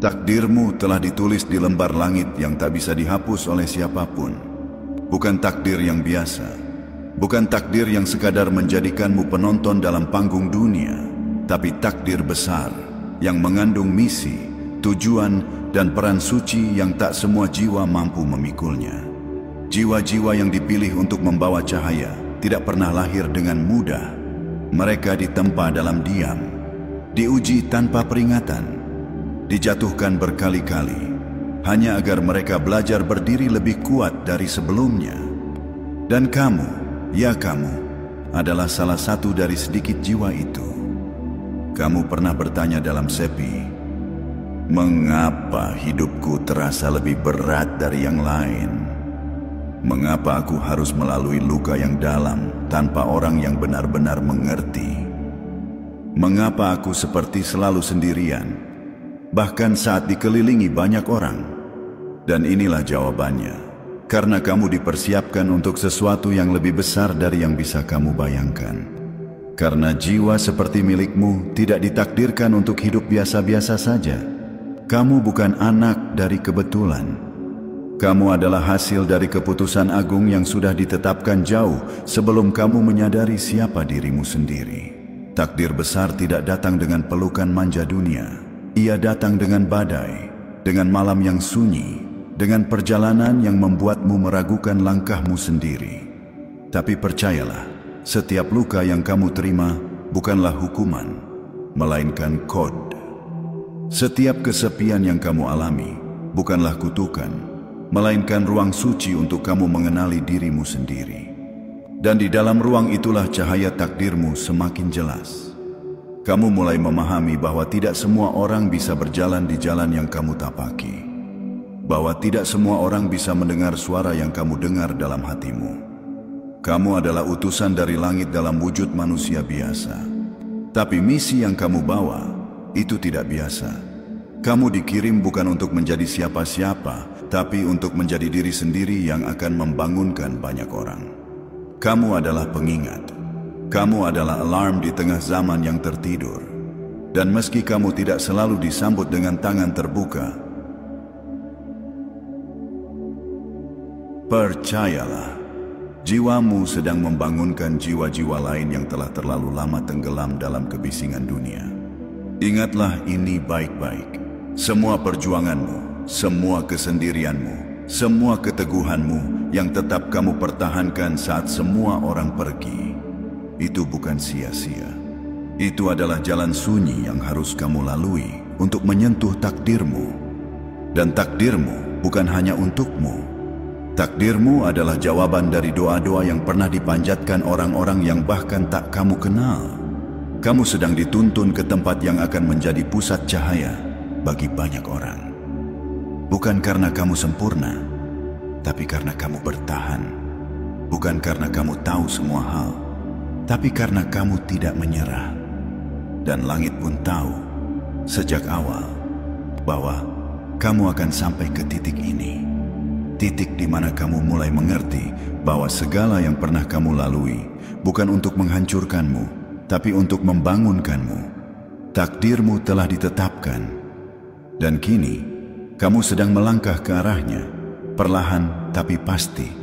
Takdirmu telah ditulis di lembar langit yang tak bisa dihapus oleh siapapun. Bukan takdir yang biasa, bukan takdir yang sekadar menjadikanmu penonton dalam panggung dunia, tapi takdir besar yang mengandung misi, tujuan, dan peran suci yang tak semua jiwa mampu memikulnya. Jiwa-jiwa yang dipilih untuk membawa cahaya tidak pernah lahir dengan mudah. Mereka ditempa dalam diam, diuji tanpa peringatan, dijatuhkan berkali-kali, hanya agar mereka belajar berdiri lebih kuat dari sebelumnya. Dan kamu, ya kamu, adalah salah satu dari sedikit jiwa itu. Kamu pernah bertanya dalam sepi, mengapa hidupku terasa lebih berat dari yang lain? Mengapa aku harus melalui luka yang dalam tanpa orang yang benar-benar mengerti? Mengapa aku seperti selalu sendirian, bahkan saat dikelilingi banyak orang? Dan inilah jawabannya. Karena kamu dipersiapkan untuk sesuatu yang lebih besar dari yang bisa kamu bayangkan. Karena jiwa seperti milikmu tidak ditakdirkan untuk hidup biasa-biasa saja. Kamu bukan anak dari kebetulan. Kamu adalah hasil dari keputusan agung yang sudah ditetapkan jauh sebelum kamu menyadari siapa dirimu sendiri. Takdir besar tidak datang dengan pelukan manja dunia. Ia datang dengan badai, dengan malam yang sunyi, dengan perjalanan yang membuatmu meragukan langkahmu sendiri. Tapi percayalah, setiap luka yang kamu terima bukanlah hukuman, melainkan kod. Setiap kesepian yang kamu alami bukanlah kutukan, melainkan ruang suci untuk kamu mengenali dirimu sendiri. Dan di dalam ruang itulah cahaya takdirmu semakin jelas. Kamu mulai memahami bahwa tidak semua orang bisa berjalan di jalan yang kamu tapaki. Bahwa tidak semua orang bisa mendengar suara yang kamu dengar dalam hatimu. Kamu adalah utusan dari langit dalam wujud manusia biasa. Tapi misi yang kamu bawa, itu tidak biasa. Kamu dikirim bukan untuk menjadi siapa-siapa, tapi untuk menjadi diri sendiri yang akan membangunkan banyak orang. Kamu adalah pengingat. Kamu adalah alarm di tengah zaman yang tertidur. Dan meski kamu tidak selalu disambut dengan tangan terbuka, percayalah, jiwamu sedang membangunkan jiwa-jiwa lain yang telah terlalu lama tenggelam dalam kebisingan dunia. Ingatlah ini baik-baik. Semua perjuanganmu, semua kesendirianmu, semua keteguhanmu yang tetap kamu pertahankan saat semua orang pergi, itu bukan sia-sia. Itu adalah jalan sunyi yang harus kamu lalui untuk menyentuh takdirmu. Dan takdirmu bukan hanya untukmu. Takdirmu adalah jawaban dari doa-doa yang pernah dipanjatkan orang-orang yang bahkan tak kamu kenal. Kamu sedang dituntun ke tempat yang akan menjadi pusat cahaya bagi banyak orang. Bukan karena kamu sempurna, tapi karena kamu bertahan. Bukan karena kamu tahu semua hal, tapi karena kamu tidak menyerah. Dan langit pun tahu sejak awal bahwa kamu akan sampai ke titik ini. Titik di mana kamu mulai mengerti bahwa segala yang pernah kamu lalui bukan untuk menghancurkanmu, tapi untuk membangunkanmu. Takdirmu telah ditetapkan. Dan kini, kamu sedang melangkah ke arahnya, perlahan tapi pasti.